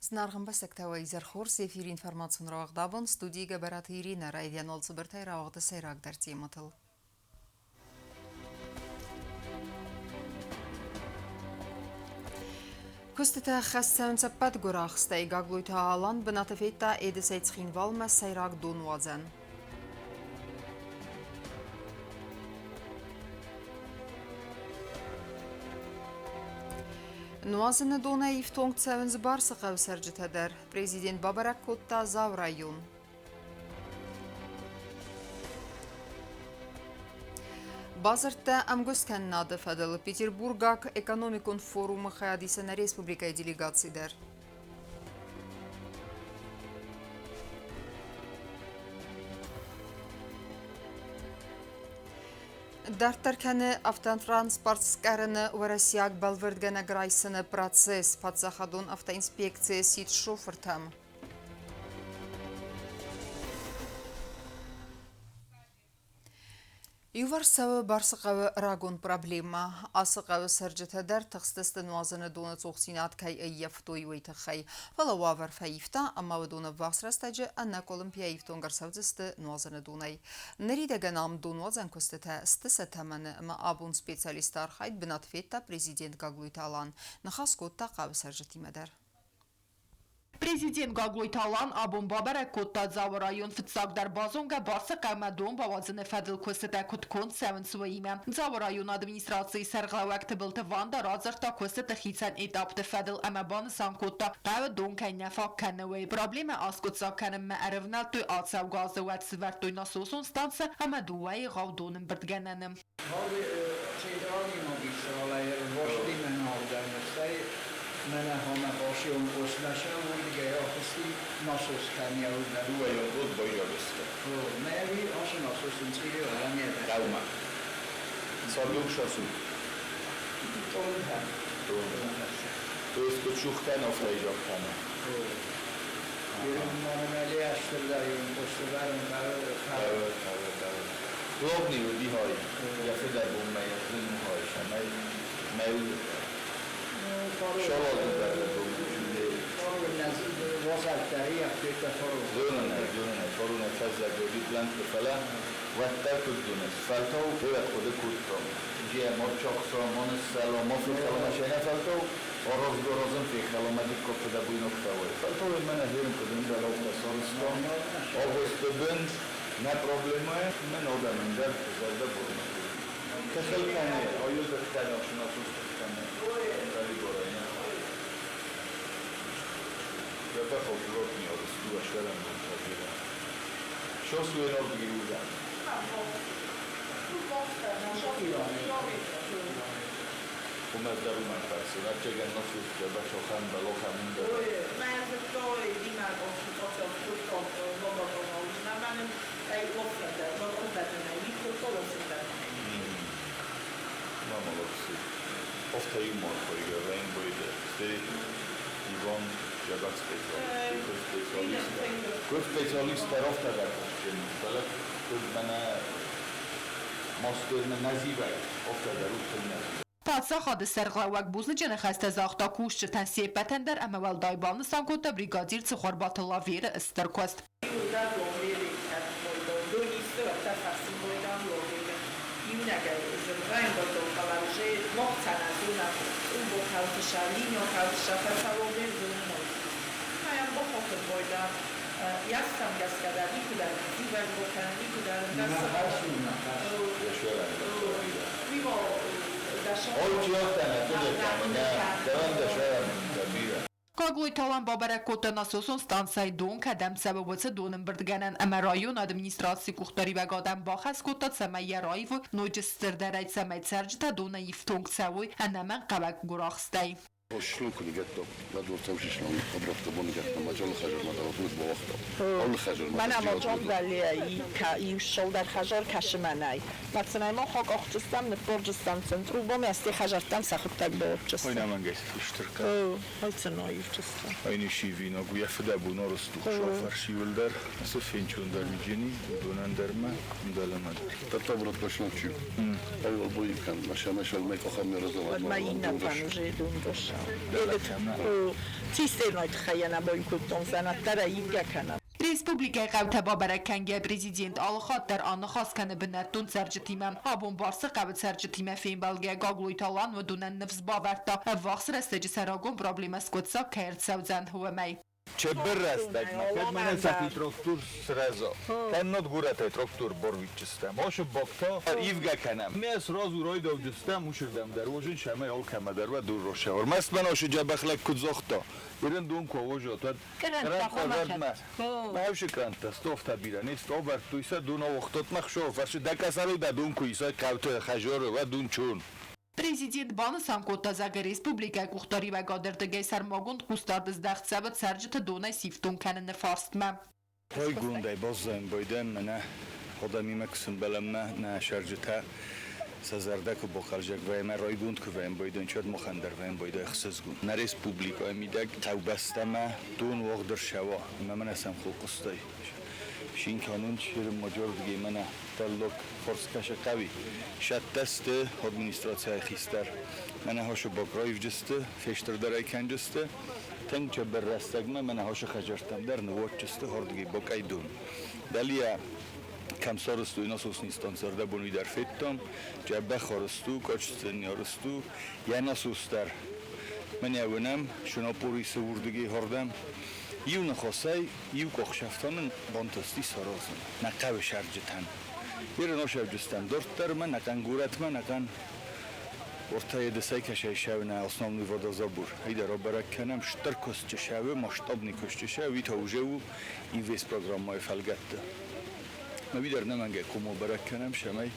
Знарган басактава изархор сефир информацион равагдабон студига барат Ирина Райдян олцубертай равагда сайраг дар тематыл. Кустата хассан цаппат гурахстай гаглуйта алан бнатафетта эдесайцхин валма сайраг донвазан. Нуазана дона ифтонг цавенз барсақав саржитадар. Президент Бабарак Котта зав район. Базарта амгускан надыфадыл. Петербургак экономикон форумы хаядисана республикай делегацидар. Дартарканы автотранспортскарыны Варасияк балвердгана грайсыны процесс подсахадун автоинспекция сит шофертам. Юварсавы барсықавы рагон проблема. Асықавы саржытадар тықстысты нуазыны доны цоқсинат кай айяфтой уйтықай. Фалауавар фаифта, аммавы доны вақсырастажы анна Колумпия ифтонгар савдысты нуазыны донай. Ныридаган ам донуазан көстіті стысы таманы ма абун специалистар хайд бінатфетта президент Гаглуйталан. Нахас котта қавы саржытимадар. Президент Гаглуйталан абун Бабарак Котта зав район фитсагдар базонга барса қамадон бавазыны фадыл көстіті күткон сәвін суайма. Зав район администрации сәрғлауакты білті ванда разырта көстіті хитсан этапты фадыл амабаны сан Котта қавы дон кайнафак канавай. Проблема аз Котса каным мәәрівнал той атсав газы вәтсі вәртой насосон станса амадуай ғавдонын бірдгененім. من همه باشی اون قسم نشم اون دیگه یا خستی ناسوس کنی یا اون در روی یا بود باید بسته میوی آش ناسوس انسیری و همی در روما سالوک شاسو تون هم تو اسکو چوختن افتا ایجاب کنه بیرون مانمالی اشتر در اون پشت برم برای روغ نیودی های یفه در بوم میازن موهایش میوی شلال داره نزدیک واسه تایی افریق دونه فرو نفس زدی بلند بفلا وقت کدومه فلتاو به خود کدوم جیه ما چاقسا من سلام ما فکر کنم فلتاو آراز دارازم فکر کنم دیگه کفته دبوی نکتاوی فلتاو من هریم کدوم در آب سالستان آبست بند نه پروبلمه من آدم اندر زده بودم که خیلی کنه آیوز اختیار آشنا سوست کنه Я пахал пилот не расту, а шарам был пробила. Что свой ног грюза? У нас дарума парси, на чега носит, я бачу хан балоха мунда. Maar het tooi die maakt ons het goed komt, wat ons naar mannen bij opzetten, wat opzetten en niet voor volk zitten. Mama lopsi. Ofta humor koji ga vem bojde. Ste Ivan Jabak specialista. Kod specialista ofta ga kažem. Dalek kod mene mostur me nazivay. Ofta ga rutin Պատսա խադը սերղլավակ բուզնը ջնը խաստը զաղտա կուշ չտան սիեպետենդեր ամավալ դայբալնը սանկոտը բրիգադիր ծխոր բատլա վիրը ստրկոստ։ Jasam gaskada, nikuda zivać bokana, nikuda mimo Гаглуйталан Бабарак Котта насосон станцай дон кадам сабабоца донын бірдгенен әмә район администрации кухтари вәг адам бахас Котта цәмәй ярайв нойджыстыр дәрәй цәмәй цәрджіта дона ифтонг цәвой әнәмән қабак гурахстай. شلون كنت قدو لا دور تمشي شلون قبرت بون قدو ما جال خجر ما دور بوقته اول خجر من اما جام دلی این شل در خجر کشمنای مثلا ما خاک اختستم نفرجستم سنترو با مستی خجرتم سخت برجستم Oyna man geçti iştirka. هایت نایفتستم Aynı şivi no bu yafda bu norustu şoför şivildar. Nasıl finçundar mijini donandarma indalamadır. تطورت بشنو شو اول بوي كان مشى الميك خمر ما زمان این نفن جدون باشه Цистерной тхаяна бой куттон занаттара ивгакана. Республика қавта бабараканге президент алхат дар аны хасканы бинаттун саржитима абун барсы қавт саржитима феймбалге гаглуйталан و دونن نفس باورتا وقت رستجی سراغون проблема скотса کرد سوزن هومي چه برستک نکرد من سکی تراکتور سرزا تنات گورته تراکتور برویت جستم هاشو باکتا ایوگا کنم میس رازو رای داو جستم موشردم در وجن شمه آل کمه در و دور روشور مست من هاشو جبخلک کدزاختا ایرن دون که واجه تا کرنت خواهد ما هاوش کرنت است افتا بیره نیست آورد تویسا دون وقتات مخشو فرشو دکسرو دا دون که ایسا کوت خجار و دون چون Президент Баны Санкот-Тазага Республика Кухтари ва Гадердеге Сармагунд Кустардыз Дахтсабат Сарджита Донай Сифтун Канен Фарстма. Той гундай боззаем бойден мене خودمی مکسون بلمه نه شرجته سازرده که بخارجک و من رای گوند که ویم بایدن چند مخندر ویم بایده اخساس گوند نه ریسپوبلیکا میده قوبسته ما دون وقت در شوا من اسم خود قصدی شین کانون شیر مجرد دیگه منه تلوک فرسکش قوی شد دست ادمنستراسیای خیستر منه هاشو باقرایف جسته فشتر درای کن جسته تنگ چه بر رستگمه منه هاشو خجرتم در نوات جسته هردگی باقای دون دلیه کم سارستو اینا سوس نیستان سرده بونوی در فتم جبه خارستو کاچستنی آرستو یه ناسوس در من یونم شنا پوری سوردگی هردم یو نخواستای یو کخشفتان بانتستی سارازم نقب شرجتن یه ناشب جستم دارت در من نکن گورت من نکن ورتای دسای کشای شو نه основной водозабор ایده را برک کنم شتر کست شوه مشتابنی کشت شوه تاوجه و این ویس پروگرام فلگت ده نبیدر نمانگه کمو برک کنم شمی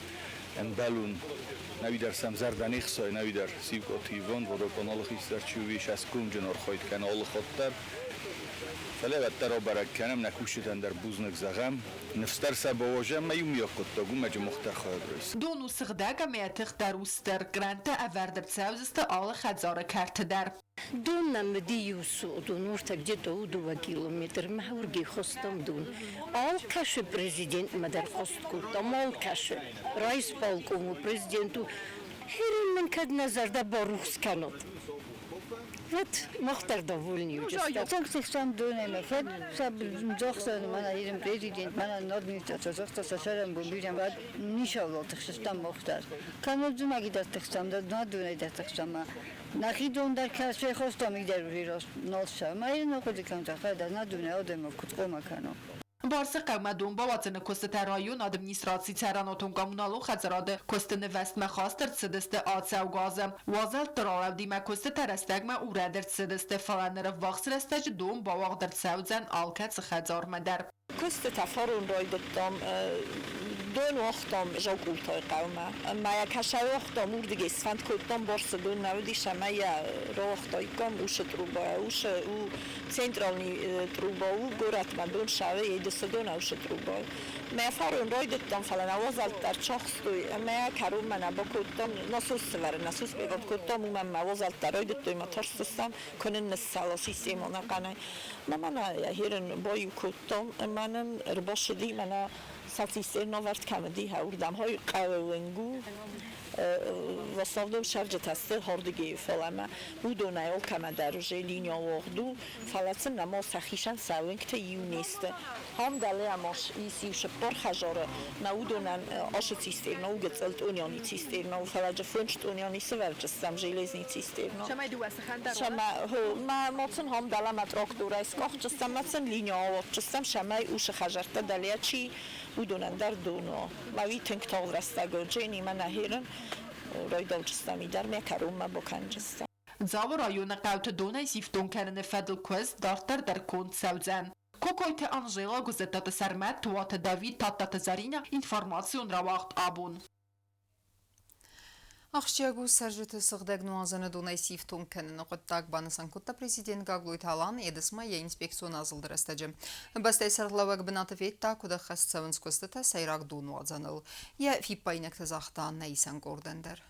انبالون نبیدر سمزردنی خسای نبیدر سیوکاتیوان و رو کانال خیستر چوی شسکون جنار خواهید کانال خودتر فلوت در برک کنم نکوشیدن در بوزنک زغم نفستر سباواجم میوم یا قطعگو مجه مختر خواهد رئیس دونو سغداga میتخ در اوستر گرانت اوردر تساوزست آل خدزار کرت در دون نمدی یوسو دون ورتک جدو 2 کیلومتر محورگی خواستم دون آل کش پرزیدنت مدر خواست کردم آل کش رئیس پالکومو پرزیدنتو هرین من کد نظر دا باروخس کنود Вот мохтар довольный уже. Так сам донем, фед саб зохсан мана ирем президент мана администрация зохта сашарам бумбирам бад нишавло тхстам мохтар. Канодзума гидастхстам да надуне дастхстам. Нахи дондар каше хостам идер вирос нолша. Май нохудикам тахта да надуне одемо кутқома кано. Барсы қавмадун ба ватыны көсті район администрации царанотун коммуналу хазарады көстіні вестме хастыр цидісті атсау газы. Вазал тұралав диме көсті тәрестегме уредір цидісті фаланыры вақс рестеж дун ба вағдыр цаузен алкет خزار مدر. Көсті тафарун ройдыттам دون وقتام جاکولتای قومه ما یک کشای وقتام اوردگی اسفند کتام برس دون نودی شما یا وقتای کم اوش تروبا اوش او سنترالنی تروبا او گورت من دون شوه یه دست دون اوش تروبا ما فارون رای دتام فلان آوازال در چاخستوی ما کارون من با کتام ناسوس سوار ناسوس بیاد کتام و من آوازال در رای دتام ما ترسستم کنن نسال سیستم و نکنه من هیرن بای کتام منم رباشدی من ساتیستر نوارد کمدی هردم های قوانگو و صادم شرجت است هردگی فلما بودو نیال کم درجه لینیا وقدو فلاتن نما سخیشن سوینگ تا یونیست هم دلی اماش ایسیوش پر خجاره نودونن آش سیستر نو گذلت اونیانی سیستر نو فلاج فنشت اونیانی سوارجستم جیلزنی سیستر نو شما دو سخندر شما ما ماتن هم دلم اتراک دورایس کاخ جستم ماتن لینیا وقت جستم شما اوش خجرت دلیا چی بودونن در دونو ماوی تنگ تاول رستگو جنی من نهیرن رای داوچستمی در میکرم ما بکنجستم. زاو رایون قوت دونای سیفتون کرن فدل کوز دارتر در کند سوزن. کوکویت آنژیلا گزدت سرمت توات داوید تاتت زرینا اینفورماسیون را وقت آبون. Ахшчиагу саржыты сығдаг нуазаны дунай сифтун кәнін ұқыттак банысан күтті президент Гаглуй Талан едісма я инспекцион азылдыр әстәджі. Бастай сарлавак бінатып етта күді қастсавынс көстіті сайрақ ду нуазаныл. Я фиппайнек тізақта найсан көрдендер.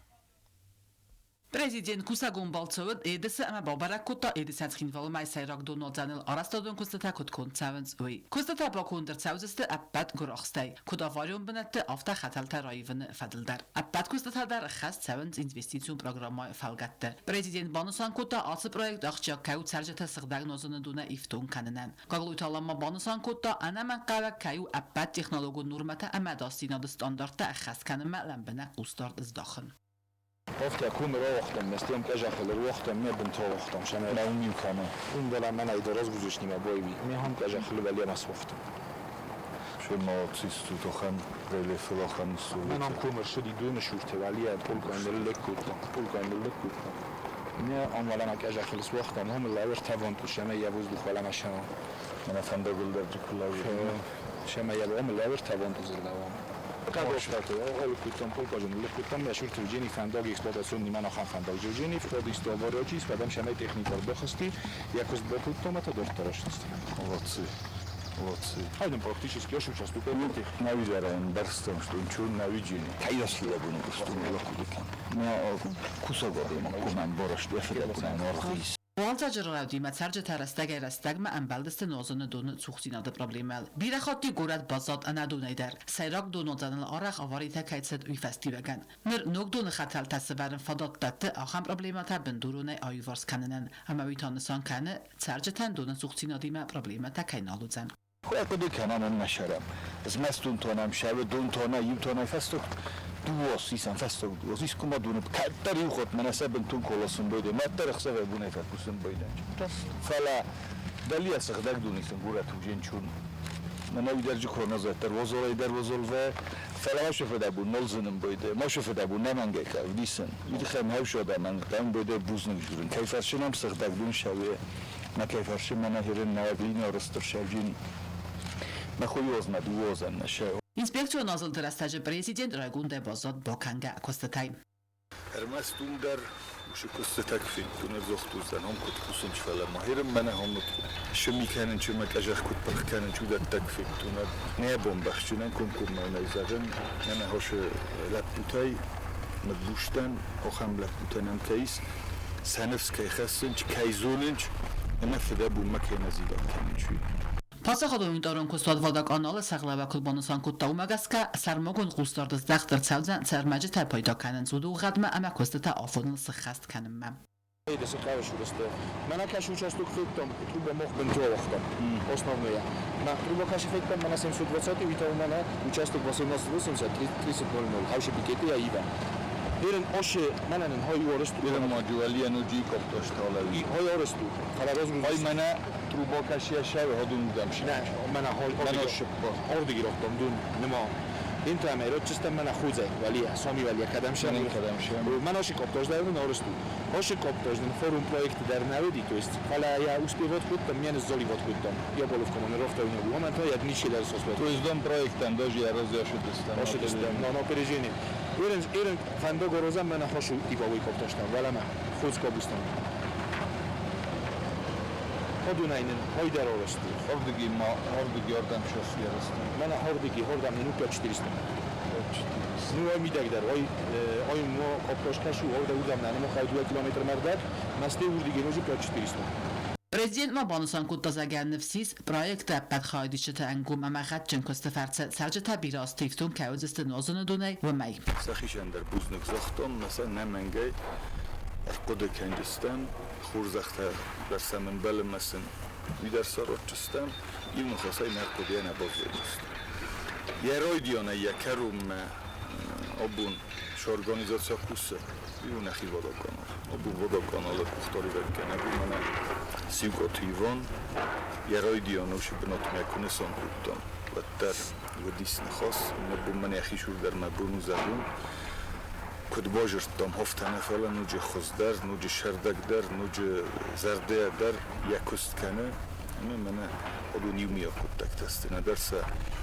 Президент Кусагун Балцовыд эдisi ama babarakutta edisen xinvalımay sayrak donalcanıl arastadın kustata kutkun çavins uy. Kustata bakundur çavzıstı appat guraxstay. Kudavaryon binatti afta xatalta rayvını fadildar. Appat kustata dar xas çavins investisiyon programı falgattı. Prezident Banusan kutta atsı proyekt axçak kayu çarjata sığdagnozunu duna iftun kanınan. Qaglu italanma Banusan kutta anaman qavak kayu appat texnologun nurmata amadastinadı standartta xas kanıma lambina ustart izdaxın. وقتی اکوم را وقتم مثلیم که جاخل رو وقتم میبند تا وقتم شما را اونیم کنه اون دلم من ایدراز گذاشتیم بایوی می هم که جاخل ولی مس وقتم شما چیستو تو خم ریلی فلاخم سو من هم کومر شدی دون شورته ولی پول کاندل لکوتم پول کاندل لکوتم نه آنوالا ما که جاخل وقتم هم لاور توان تو شما یوز دخوالم شما من افنده گل در جکلاوی شما یوام لاور توان تو زردوام Kadroşlatı, okutam, polkazım, okutam ve şurtu ceni fendag eksploatasyon niman axan fendag ceni frodista varyoci spadam şamay texnikar baxsti jakost bekutam ata dortaraştsti. Молодцы. Haydim практически я сейчас тут поймете. Навидерен дарстам что чун навиджини. Кайдасли буну кустум локудикан. Но кусагодим куман бораш дефедебунан орхис. Valcacırıqavdi mətsərcə tərəstəgə rəstəgmə ənbəldəstə nozunu donu çoxsinadı probleməl. Bir əxatdi qorad bazad ənədunəydər. Sayraq donozanıl araq avarita kaytsət uyfəstivəgən. Mir nogdonu xatal təsəbərin fadatdatı axam problemata bindurunay ayuvars kanınan. Ama uytanısan kanı çərcətən donu çoxsinadimə problemata kaynaludzen. Xoyaqıdı kananın məşərəm. Zməstun tonam şəvi dun tona yim tona fəstok. Duos isan fəstok duos. İskuma dunub kaytları yuxot mənə səbin tun kolasun böydə. Mətlər ıxsa və bunu efət kusun böydə. Fələ dəliyə sıxdak dunisin qurat ucen çun. Mənə üdərci kornazətlər vozolay der vozol və fələ ma şöfədə bu nolzının böydə. Ma şöfədə bu nə mən qeyqav disin. İdixəm həv şödə mən qəm böydə buzunu jürün. Kayfərşinəm sıxdak dun şəvi. Mə kayfərşin mənə hirin nəvəqliyini arıstır şəvcin. Mə xoyozmə duozən nəşə. İnspeksiyon nazıl tərəstəcə prezident Raygunde Bazad Bokanga Kostatay. Erməstun der uşu kostatak fin tuner zoxtuzdan ham kut kusun çfala mahirim mənə hamut. Şümikənin çümə qajaq kut baxkanın çudat tak fin tuner. Ne bombaxçınan kumkum mənə izagın. Mənə hoş laputay mədbuşdan o xam laputanam kays. Sanevskay xəssınç kayzolunç. Mənə fədə bu məkənə zidat kançü. Passaxadon daron kostad vada kanalı sağlava kulbanusan kutta umagaska sarmagun qustardız daxtır çavzan sərməci tər payda kanın zudu qadma ama kostata afodun sıxast kanımmam. Ide se kao šuroste. Mena kaš učastuk fiktom, truba moh bento vaqtam. Osnovnoja. Na truba kaš fiktom mena 720 vita u mena učastuk 1880 30.00. Havše piketi ja iba. Iren oše menenin hoj orestu. Bilim majuali enerji koptoştalar. I hoj orestu. Kala rozum. Ay mənə truba kaşıya şəvi hodun udamşın. Ne, mena hoj ordu giroktam dun nima. Inta me ročistem mena xuze valija, somi valija kadamšan. Mena oši koptoždavnu na orestu. Oši koptožden forum projekt der navedi, to jest kala ja uspjev odhuttam, mjene zoli odhuttam. Ja bolov komunirofta u njogu. Moment ja niči der sosvet. To jest dom projektan doži ja rozjašudistam. Ošudistam, no pereženi. Iren fando gorozam mena hošu tipovoj koptoštam, velama xudskobustam. Hodunaynin hoyder orestu. Ordigi ordam şosu yarısın. Mena hordam nenu 400. Nu oy midagdar, oy mo koptoşkaşu orada udam nanu 2 kilometr merdar, maste urdigi noju 400. Prezident ma banusan kutta zaganifsiz proyekta badxaydişte engum ama xatçın kostafartsa sarjata biraz tiftun kauziste nozunu donay ve may. Saxişəndər buznuq zaxton, məsələn, nə məngəy Erqoda kəndistan, xurzaxta bərsəmin bəliməsin, vidər sarotçistan, ilmi xasay nərqodiyə nəboz verilsin. Yeroy diyona yəkärum obun şu organizasiya kusse, bir nəxi voda kanal. Obu voda kanalı kuxtori verkən, bu mənə sivkot hivon, yeroy diyona uşu binotmaya kuneson kuttan. Vətlər və disni xas, bu mənə yaxi şurder məbunu zərun, Kudbožirtom hoftane falan nuci xozdar, nuci şerdagdar, nuci zardeyadar yakustkane. Mene odu nivmiya kuttak testi. Ne derse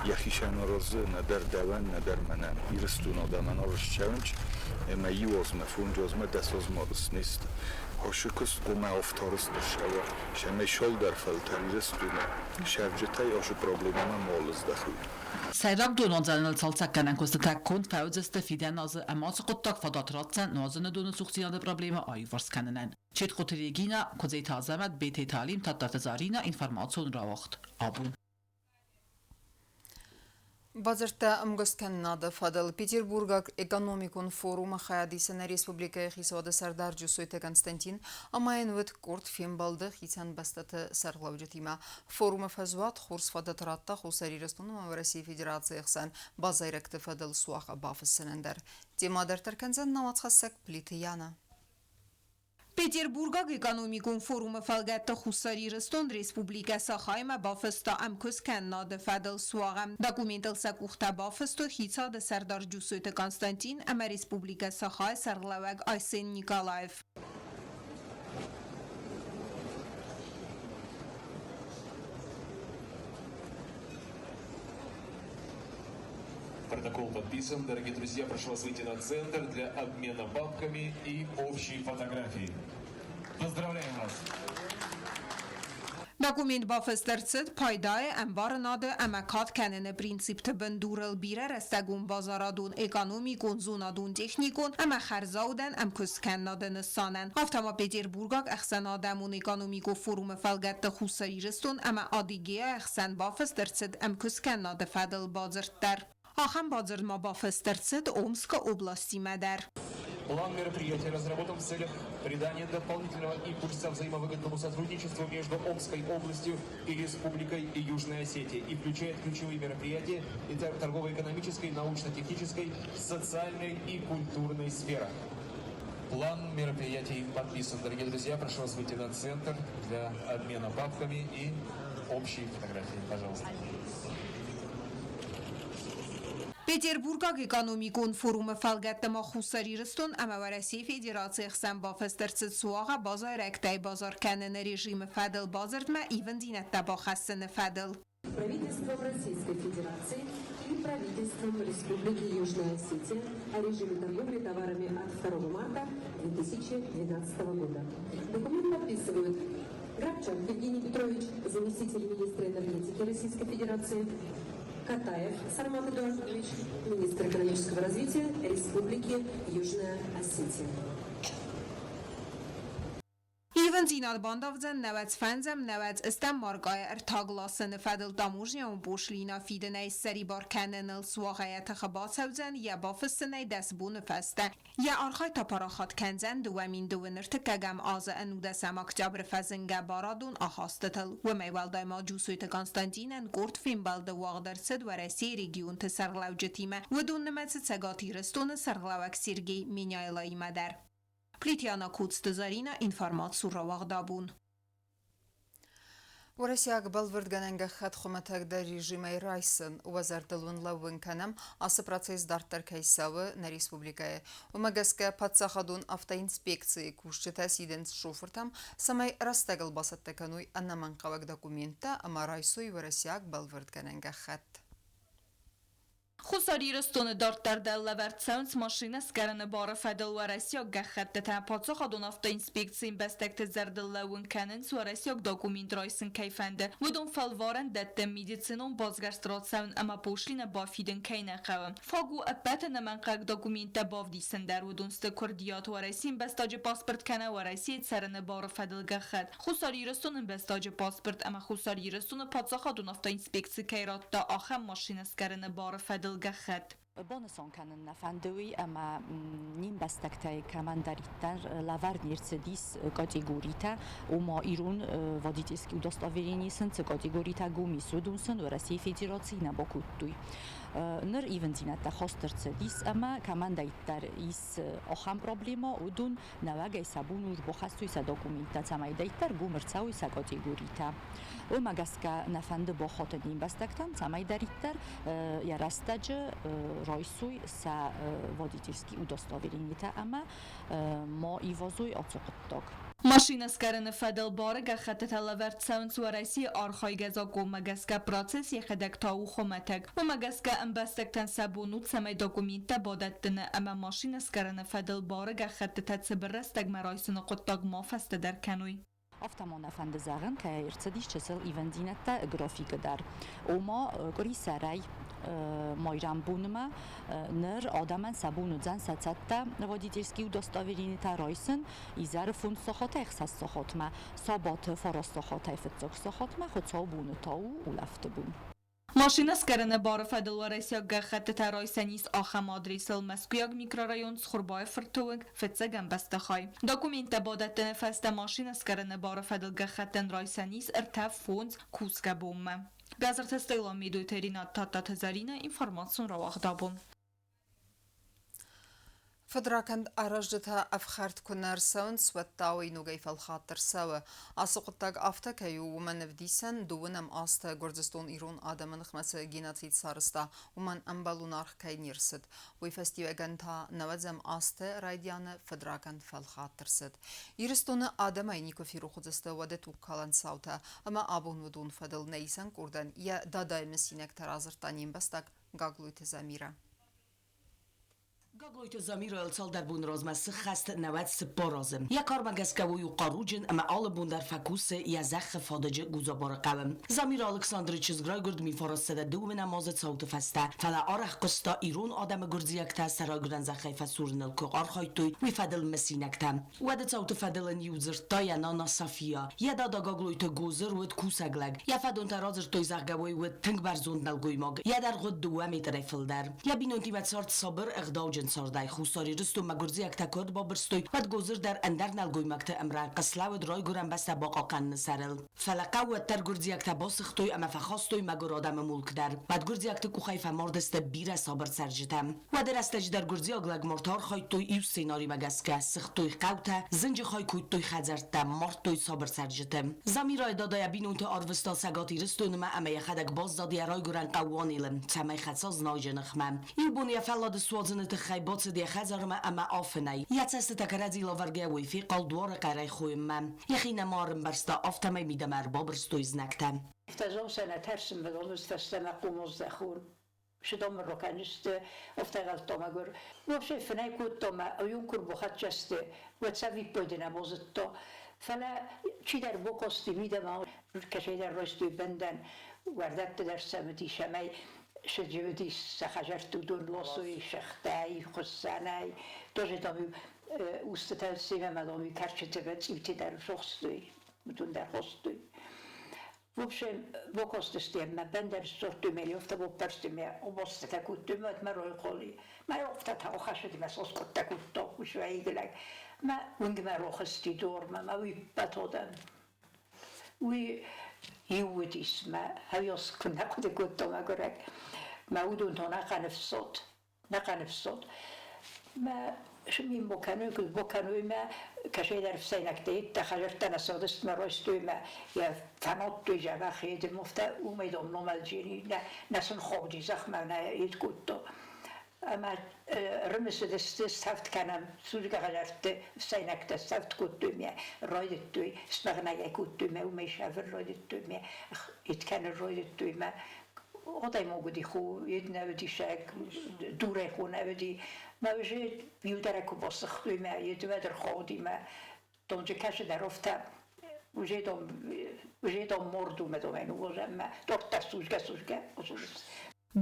yaxişan orozı, ne der deven, ne der mene. İristun odaman orozçavunç. Ema yivoz mefunc ozma desozma oruz nist. Hoşukus kuma oftarıstır şava. Şeme şol der faltar iristun. Şevcetay oşu problemama moluz daxil. Сайрак дононзаныл салцакканан көстөтәк конт фәүзесте фиден азы амасы коттак фадатратсан нозыны доны сухтинады проблема айварсканынан. Чет котерегина козей тазамат бете талим таттатазарина информацион равахт. Абун. Базарта Амгосканнада Фадал Петербурга экономикун форума Хаядисана Республика Хисода Сардар Джусуйте Константин Амайнвет Корт Фембалды Хисан Бастата Сарлаудетима форума Фазват Хурс Фадатратта Хусарирастуну в России Федерации Хсан Базайректе Фадал Суаха Бафасенендер Тимадар Тарканзан Навацхасак Плитияна Петербурга экономикун форума фалгатта Хусарирастон Республика Сахайма Бафаста Амкус Каннада Фадал Суагам документал Сакухта Бафасто Хица Сардар Джусуйте Константин Ама Республика Сахай Сарлаваг Айсен Николаев. Протокол подписан. Дорогие друзья, прошу вас выйти на центр для обмена папками и общей фотографии. Поздравляем вас! Документ Бафастерцет пайдای انبار ناده امکات کنن پرینسیپ تبندورل بیره رستگون بازارادون اکانومیکون زونادون تکنیکون اما خرزاودن ام کسکن ناده نسانن هفتما پتربورگاک اخسن آدمون اکانومیکو فروم فلگت خوصریرستون اما آدیگه اخسن Бафастерцет ام کسکن ناده فدل بازرتر آخم بازر ما Бафастерцет Омска области Медер. План мероприятия разработан в целях придания дополнительного импульса взаимовыгодному сотрудничеству между Омской областью и Республикой Южная Осетия и включает ключевые мероприятия и торгово-экономической, научно-технической, социальной и культурной сферах. План мероприятий подписан. Дорогие друзья, прошу вас выйти на центр для обмена папками и общей фотографии. Пожалуйста. Петербурга экономикун форума фалгатта ма Хусарирастон ама в России Федерации хсан Бафастерцет суага базар ректай базар канен режим фадл базардма ивендинетта ба хассан фадл. Правительством Российской Федерации и правительством Республики Южная Осетия о режиме торговли товарами от 2 марта 2012 года. Документ подписывают Грабчак Евгений Петрович, заместитель министра энергетики Российской Федерации, Катаев Сармат Эдуардович, министр экономического развития Республики Южная Осетия. Zínat bandavzen nevec fenzem nevec estem margaya ertaglásın fedel tamužnjam bošlina fidenej seri barkenenel suagaya txabasevzen ya bafısınay desbun feste ya arxay taparaxat kenzen duamin duvenirtikagam azı enude semak jabr fezinge baradun ahastetel و میوالدای ما جوسویت کنستانتینن گرد فیم بالده واغدر سد و رسی رگیون تسرغلو جتیمه و دون نمت سگاتی رستون سرغلوک سیرگی مینایلای مدر Плитяна Куцтазарина информацию равагдабун. В России балвырдгананга хатхуматагда режима Райсон вазардалун лавын канам асы процесс дартар кайсавы на республикае. У магаска подсахадун автоинспекции кушчета сиденс шофертам самай растагал басаттакануй аннаманкавак документа ама Райсуй в России балвырдгананга хат. Хусарирастон дартар деллаверт саунс машина скарана бара федел و رسیاق گخت تا پاتساخ دون افتا اینسپکسین بستکت زردلون کنن و رسیاق داکومنت رایسن کیفنده و دون فلوارن دت میدیسینون بازگرسترات ساون اما پوشلین بافیدن کی نخوام فاگو ابتن منقق داکومنت باف دیسن در و دون استکردیات و رسیم بستاج پاسپورت کنه و رسید سرن بارا فدل گخت خساریرستون بستاج پاسپورت اما خساریرستون پاتساخ دون افتا اینسپکسی کیرات تا آخر ماشین سکرن بارا فدل گخت بونسون کنن نفندوی اما نیم بستکتای کمانداریتر لور مرسدس کاتگوریتا و ما ایران ودیتیسکی udostawlenie sens kategorita gumi sudunsen و России Федерации на бокуттуй нер ивентинатта хостерцедис ама командайтар ис охам проблема удун навагай сабунур бохастуиса документация майдайтар гумерцауиса категорита و مگسکا نفند با خاطر نیم بستکتم سمایداریتر یا راستاج رایسوی سا ودیتیسکی udostawlenie تا اما ما ایوازوی اتوقتاق Машина скарана федел барга хатта лаверт саунс و России архай газаго магаска процесс яхадак тау хоматак و магаска амбастактан сабунут самай документа бодаттана ама машина скарана федел барга хатта тацбрастаг марайсуна qottag mafasta dar kanui автомон афанды загын каирцедиш чесел ивендинатта графика дар ома гори сарай Moiran Bunma, Ner Adaman Sabunu Zan Satsata, водительские удостоверения Ройсен, Изар фунт Сохота Эхсас Сохотма, Собот Форос Сохота Эфетсок Сохотма, Хоцобун Тау Улафтебун. ماشین سکرن بار فدل و رسیا گخت ترایسه نیست آخه مادریسل مسکویاگ میکرارایون سخوربای فرتوگ فتسگم بسته خواهی. داکومنت بادت نفست ماشین سکرن بار فدل گختن رایسه نیست ارتف فونز کوسکه بومه. گازر تستیلا میدوی ترینات تاتا تزارینه اینفرماسیون را واخدابون. فدراكند أرجتها أفخرت كنار ساونس والتاوي نوغيف الخاطر سوا أسقطتاق أفتكيو ومن نفديسن دوونم آستا گردستون إيرون آدمن خمس جيناتيد سارستا ومن أنبالو نارخ كي نيرسد ويفستيو أغنتا نوزم آستا رايديان فدراكند فالخاطر سد إيرستون آدمي نيكو فيرو خدستا ودت وكالان ساوتا أما أبون ودون فدل نيسان كوردن يا داداي مسينك ترازر تانيم بستاك غاغلويت زميرا گاگلویت زمیر السال در بون رازمسه خست 90 سپارازم یک کار مگسکوی و قاروجن اما آل بون در فکوس یزخ فادجه گوزابار قوم زمیر الکساندریچ زگرای گرد میفرستده دو نماز صوت فسته فلا آرخ قستا ایرون آدم گرزیکتا سرای گرن زخی فسورن الکوار خایتوی وی فدل مسینکتا ود صوت فدل نیوزر تایا نانا صفیا یدا دا گاگلویت گوزر ود کوسگلگ یا فدون ترازر توی زغگوی ود تنگ برزوند نلگوی ماگ یا در خود دو میتر فلدر یا بینونتی ود سارت صبر اقداوجن ساردای خوساری رستو مگرزی اکتا کرد با برستوی ود گوزر در اندر نلگوی مکت امران قسلاود رای گرن بسته باقا قن سرل فلقا ود تر گرزی اکتا باسختوی اما فخواستوی مگر آدم ملک در ود گرزی اکتا کو خیفه ماردست بیر صابر سرجتم ود رستج در گرزی اگلگ مرتار خایتوی ایو سیناری مگسکه سختوی قوته زنج خای کویتوی خزرتم مارتوی صابر سرجتم زمیرای دادای بینونت آروستا سگاتی رستو نما اما یخدک باز دادی رای گرن قوانیلم تمای خصاز ناجنخمم ایو بونی فلاد سوازنت خیبات دی خزرم اما آفنی یتست تکردی لاورگه وی فی قال دوار قرای خویم من یخی نمارم برستا آفتمی میدم ارباب رستوی زنکتم افتازم سنه ترسم بدون استستم قومز دخون شدم رو کنست افتادم تامگر وابشه فنای کود تام ایون کر بخت جسته و تصوی پودن بازد تا فلا چی در بقاستی میدم کشی در رستوی بندن وردت در سمتی شمی شجودی سخجرت دون لاسوی شختای خسانای دوجه دامی استاد سیم مدامی کرچه بچ ایتی در شخصی بدون در خستوی وبشم بقاستیم من بندر سرت میلیفت با پرستیم و باست تکوت مات مرای قالی ما افتاد تا آخرشدی مساس کت تکوت و شویی گلگ ما ونگ مرا خستی دور ما وی بتادم وی يود اسمه هيوس كنا قد قلت ما قرأك ما ودون تونا نقنفصد ما شمين بكانو ما كشي در فسينك ديت تخجرت أنا صادست ما رأستوي ما يا فنات توي جابا خيد المفتا وميدوم نومال جيني نسن خوجي زخمه نا يتكوتو اما رمز دست هفت کنم سوزی که خجرت سینک دست هفت کتو میه رایدت توی سمغنه یک کتو میه و میشافر رایدت توی میه اتکنه رایدت توی میه آدای موگودی خو ید نودی شک دوره خو نودی ما وجه بیودره که باسخ توی میه ید ودر خودی میه دونجه کش در افته وجه دام مردو میدوم اینو وجه میه دکتر سوزگه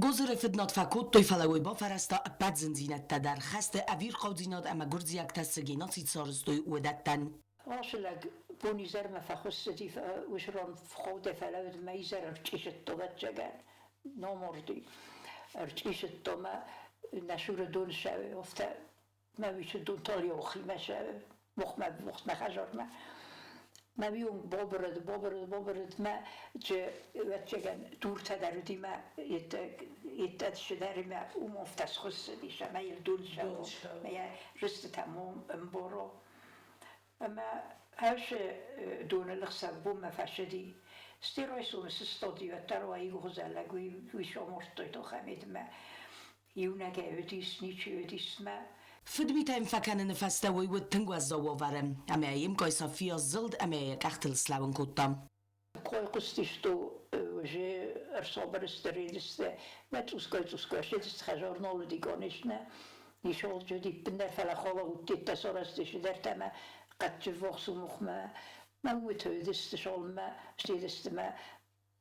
گذر فدنات فکوت توی فلوی با فرستا بد زنزینت در خست اویر قودینات اما گرزی اکتا سگینات سارستوی ودتن آشلگ بونی زر مفخصتی وشران خود فلود میزر ارچیشت تو بچگن نامردی ارچیشت تو ما نشور دون شوه افتا ما بیشت دون تالی اخیمه شوه مخت مخجار ما بیون بابرد ما چه وچگن دور تدردی ما یتد شدری ما مفتش خصدی شما یل دول شو ما رست تمام امبارو اما هاش دون الخصب بوم فشدی استیرویسون سستادی و تروایی غزلگوی ویش آمرتوی تو خمید ما یونگه ودیس نیچی ودیس ما فدبیت این فکن نفسته وی ود تنگو از زواورم اما ایم که صفیا زلد اما یک اختل سلام کتم کوی قستیشتو وجه ارسابر استریدسته و توسکای شدست خجار نول دیگانش نه نیشال جدی بندر فلخالا و تیت تسارستش در تمه قد جفاقسو مخمه ما ویتوی دستشال ما شدیدست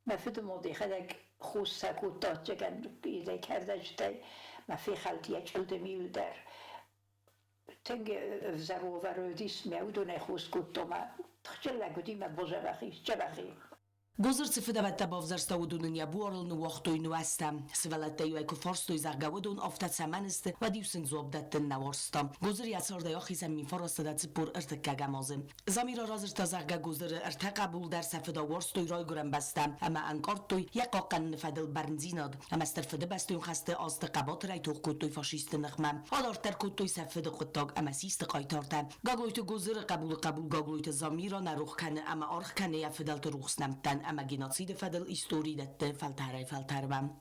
ما فدم و دیخدک خوسک و داد جگن بیده کرده جده ما فی خلطی اچلده میل در تنگ زرو و رودیس میودونه خوس کتو ما تخجل لگودی ما بزرخی جبخی Gozir cifida vetta bavzarsta udun ya buarl nu waqtoy nu asta sivalatta yu ku forstoy zargawadun aftat samanist va diusin zobdat nawarsta gozir yatsarda ya xizam min farastada cipur irtikka gamazim zamira razir ta zarga gozir irtaqa bul dar safida warstoy roy guram basta ama anqartoy yaqaqan fadil barnzinad ama starfida bastoy xasta asdiqabat ray toqqutoy fashist naxma alar tar qutoy safida qutog ama sist qaytarta gagloyt gozir qabul gagloyt zamira naruxkan ama arxkan ya fidal ruxsnamtan ama genocid fedel istori dette faltarvam.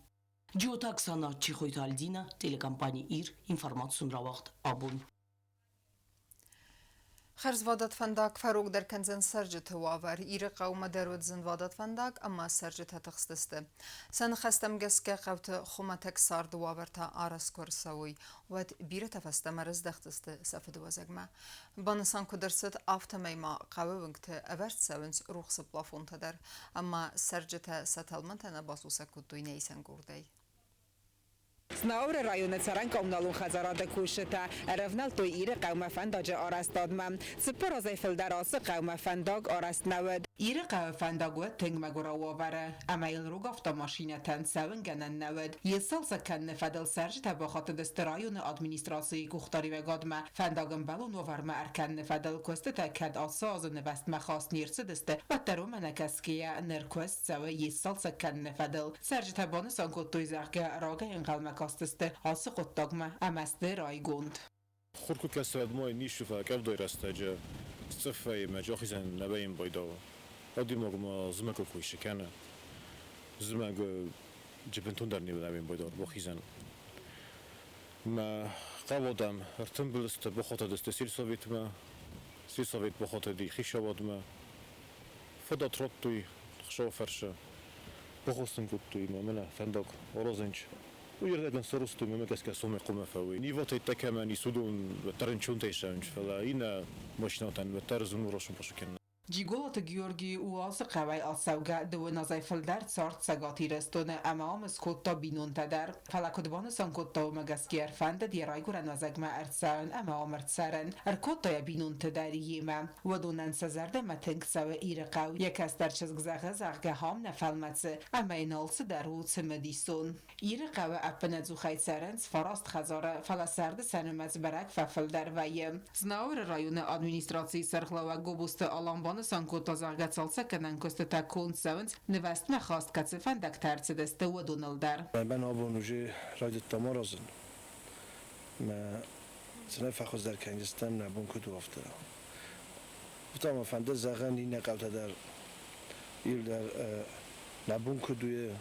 Giotak sana Çixoytaldina telekompani ir informatsiyon ravaqt abun. خرز وادت فندق فروغ در کنزن سرجت واور ایره قوم درود زن وادت فندق اما سرجت تخصدسته سن خستم گسکه قوت خومتک سارد واور تا آرس کرسوی ود بیره تفسته مرز دختسته سفد وزگمه بانسان کدرست آفتمی ما قوونگت اورت سونس روخ سپلافون تدر اما سرجت ستلمنتنه باسوسه کدوی نیسن گرده Snaure rajone caran komnalun khazarada kushta ravnal to ire qawma fandaj arastadman spor az feldaras qawma fandag arastnawad ire qawma fandag wa teng magura wavara amail rugafta mashinatan savenganan nawad yesal sakan fadal sarj tabaxat dastrayun administrasiy guxtari ve gadma fandagan balon wavarma arkan fadal kostata kad asaz nevast ma khas nirsideste vattaro manakaskiya nerkost sawa yesal sakan fadal sarj taban sankotoy zarga raga inqalma کاستسته آس قطعم امسته رایگوند. خورکو کسرت مای نیشو فکر دایرستاجه صفای مجاخی زن نبایم بایدا. آدی مگم زمکو خویش کنه. زمک جبنتون در نبایم بایدا بخیزن. ما قوادم ارتم بلست بخاطر دست سیل سویت بخاطر دی خیش آوادم. فدات رد توی خشاو فرشه. بخواستم کد توی من فندق ورازنج. ويردن سرستو ممكس كسوم قوم فوي نيفوت تكماني سودون وترنشون تيشانج فلا إنا مشناتن وترزون ورشون بشكلنا جیگولت گیورگی واس قوی آسوگا دو نزایفل در سارت سگاتی رستونه امام سکوتا بینون تدر فلاکدبان سانکوتا و مگسکیر فند دیرای گرن وزگما ارتسان امام ارتسارن ارکوتا یا بینون تدرییما و دونن سزرده متنگ سو ایرقاو یک از در چزگزاغه زغگه هم نفلمتسه اما اینالس در رو سمدیسون ایرقاو اپنزو خیت سرنس فراست خزاره فلاسرد سنمز برک ففل در ویم زناور رایون ادمینستراسی سرخلا و گوبوست آلان سانکوتا زارگاتسالسا کنن کستتا کون سونس نوست نخواست کسی فندک ترسه دسته و دونل در من آبانوژه رایدت تمارازن ما سنه فخوز در کنجستم نبون کدو افته بطام فنده زغن این نقوته در ایل در نبون کدوی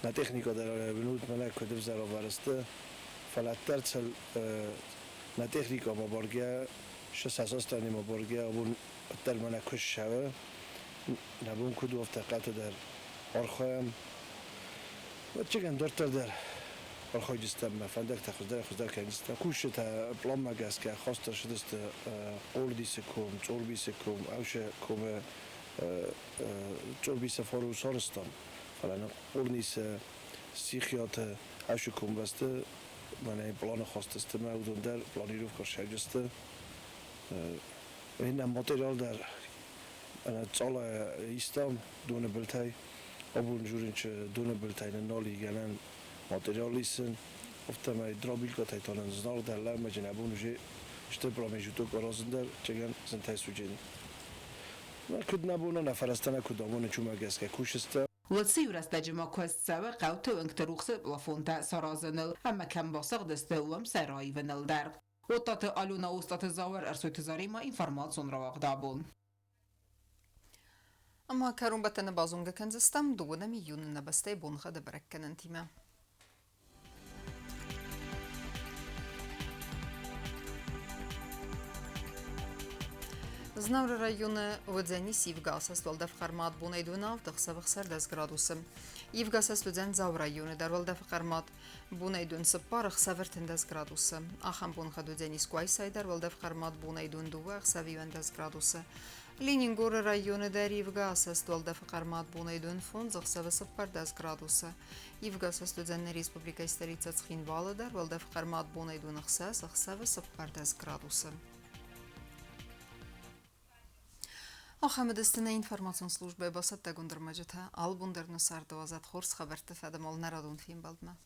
نه تکنیکا در بنود ملک کدو زرا ورسته فلتر چل نه تکنیکا ما بارگه شش اساس تانی ما بارگه آبون در من کش شوه نبون کدو افتقات در آرخایم و چگن دارتر در آرخای جستم فندق تخص در کنجستم کوش تا پلان مگس که خواست شدست قول سکوم چول سکوم اوش کوم چول فارو سارستان فلان قول نیست سیخیات اوش کوم بسته من پلان خواستست ما اون در پلانی رو کار شجسته این ماتریال در چال ایستام دونه بلتای آبون جورین چه دونه بلتای نالی گلن ماتریالیسن افتم ای درابیل که تایتانن زنار در لام جنابون جه اشته برای جوتو کارازن در چگن زنتای سوجینی من کد نبونه نفرستانه کدامون چوم اگه که کوشسته لسیور است جمع کوست سوى قوت وانكتروخس لفونتا سرازنل اما كم باسق دسته وم سرای ونل در وطات آلونا وستات زاور ارسوی تزاری ما اینفرماسیون را واقدابون اما كارون بتن بازونغ كنزستم دونا ميون نبسته بونخه دبركن انتيما Знавр районы Удзенис Евгасас Валдав Хармат Бунайдунав Дахсавах Сардас градусом. Евгасас Удзен Зав районы Дар Валдав Хармат Бунайдун Сапарах Савертендас градусом. Ахам Бунха Удзенис Куайсай Дар Валдав Хармат Бунайдун Дувах Савивендас градуса. Լինինգորը ռայոնը դեր իվգաս աստուալ դեֆկարմատ բունեյդուն ֆոն զղսավսը պարդազ գրադուսը։ Իվգաս աստուձեններ Ռեսպուբլիկայի ստերիցած խինվալը դեր վալ դեֆկարմատ բունեյդուն ըխսաս զղսավսը պարդազ գրադուսը։ Ахамедстина информационная служба басат тагундер маджета албундер нусар 12 хорс хабарты фадамол нарадун фин балдна.